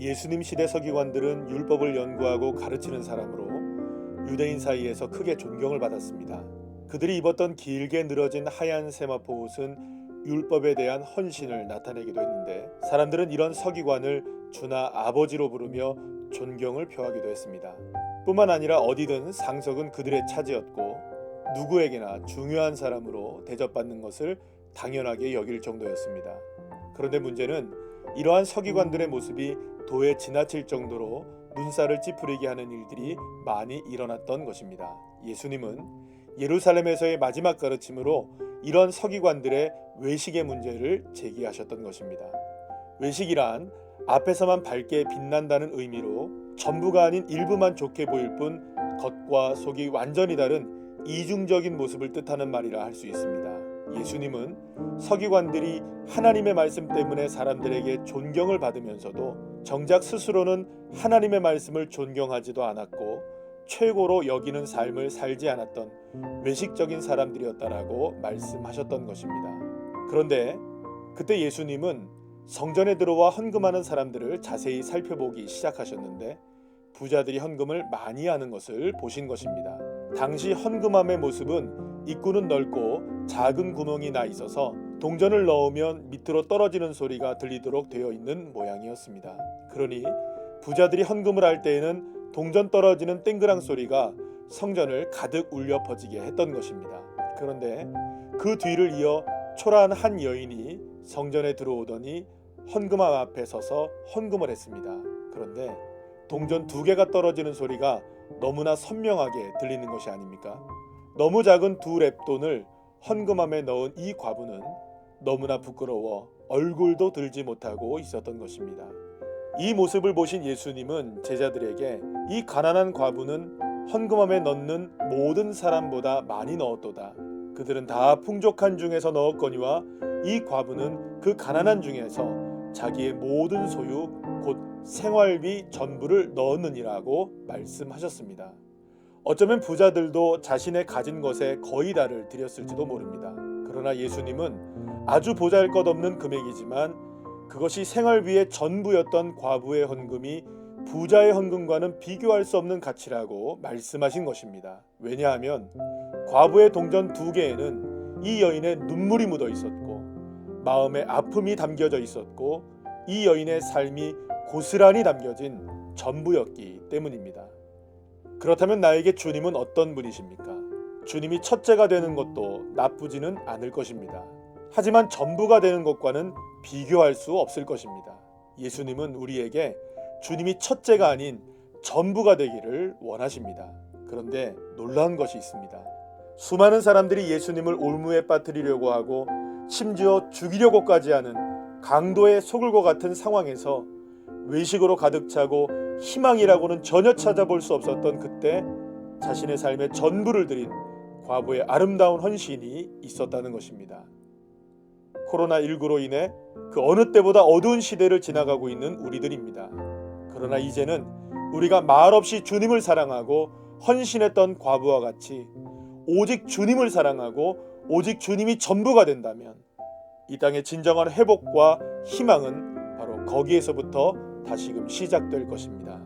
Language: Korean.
예수님 시대 서기관들은 율법을 연구하고 가르치는 사람으로 유대인 사이에서 크게 존경을 받았습니다. 그들이 입었던 길게 늘어진 하얀 세마포 옷은 율법에 대한 헌신을 나타내기도 했는데, 사람들은 이런 서기관을 주나 아버지로 부르며 존경을 표하기도 했습니다. 뿐만 아니라 어디든 상석은 그들의 차지였고 누구에게나 중요한 사람으로 대접받는 것을 당연하게 여길 정도였습니다. 그런데 문제는 이러한 서기관들의 모습이 도에 지나칠 정도로 눈살을 찌푸리게 하는 일들이 많이 일어났던 것입니다. 예수님은 예루살렘에서의 마지막 가르침으로 이런 서기관들의 외식의 문제를 제기하셨던 것입니다. 외식이란 앞에서만 밝게 빛난다는 의미로 전부가 아닌 일부만 좋게 보일 뿐 겉과 속이 완전히 다른 이중적인 모습을 뜻하는 말이라 할 수 있습니다. 예수님은 서기관들이 하나님의 말씀 때문에 사람들에게 존경을 받으면서도 정작 스스로는 하나님의 말씀을 존경하지도 않았고 최고로 여기는 삶을 살지 않았던 외식적인 사람들이었다라고 말씀하셨던 것입니다. 그런데 그때 예수님은 성전에 들어와 헌금하는 사람들을 자세히 살펴보기 시작하셨는데, 부자들이 헌금을 많이 하는 것을 보신 것입니다. 당시 헌금함의 모습은 입구는 넓고 작은 구멍이 나 있어서 동전을 넣으면 밑으로 떨어지는 소리가 들리도록 되어 있는 모양이었습니다. 그러니 부자들이 헌금을 할 때에는 동전 떨어지는 땡그랑 소리가 성전을 가득 울려 퍼지게 했던 것입니다. 그런데 그 뒤를 이어 초라한 한 여인이 성전에 들어오더니 헌금함 앞에 서서 헌금을 했습니다. 그런데 동전 2개가 떨어지는 소리가 너무나 선명하게 들리는 것이 아닙니까? 너무 작은 2렙돈을 헌금함에 넣은 이 과부는 너무나 부끄러워 얼굴도 들지 못하고 있었던 것입니다. 이 모습을 보신 예수님은 제자들에게 이 가난한 과부는 헌금함에 넣는 모든 사람보다 많이 넣었도다. 그들은 다 풍족한 중에서 넣었거니와 이 과부는 그 가난한 중에서 자기의 모든 소유 곧 생활비 전부를 넣었느니라고 말씀하셨습니다. 어쩌면 부자들도 자신의 가진 것의 거의 다를 드렸을지도 모릅니다. 그러나 예수님은 아주 보잘것없는 금액이지만 그것이 생활비의 전부였던 과부의 헌금이 부자의 헌금과는 비교할 수 없는 가치라고 말씀하신 것입니다. 왜냐하면 과부의 동전 2개에는 이 여인의 눈물이 묻어 있었고 마음의 아픔이 담겨져 있었고 이 여인의 삶이 고스란히 담겨진 전부였기 때문입니다. 그렇다면 나에게 주님은 어떤 분이십니까? 주님이 첫째가 되는 것도 나쁘지는 않을 것입니다. 하지만 전부가 되는 것과는 비교할 수 없을 것입니다. 예수님은 우리에게 주님이 첫째가 아닌 전부가 되기를 원하십니다. 그런데 놀라운 것이 있습니다. 수많은 사람들이 예수님을 올무에 빠뜨리려고 하고 심지어 죽이려고까지 하는 강도에 속을 것 같은 상황에서 외식으로 가득 차고 희망이라고는 전혀 찾아볼 수 없었던 그때 자신의 삶의 전부를 드린 과부의 아름다운 헌신이 있었다는 것입니다. 코로나19로 인해 그 어느 때보다 어두운 시대를 지나가고 있는 우리들입니다. 그러나 이제는 우리가 말없이 주님을 사랑하고 헌신했던 과부와 같이 오직 주님을 사랑하고 오직 주님이 전부가 된다면 이 땅의 진정한 회복과 희망은 바로 거기에서부터 다시금 시작될 것입니다.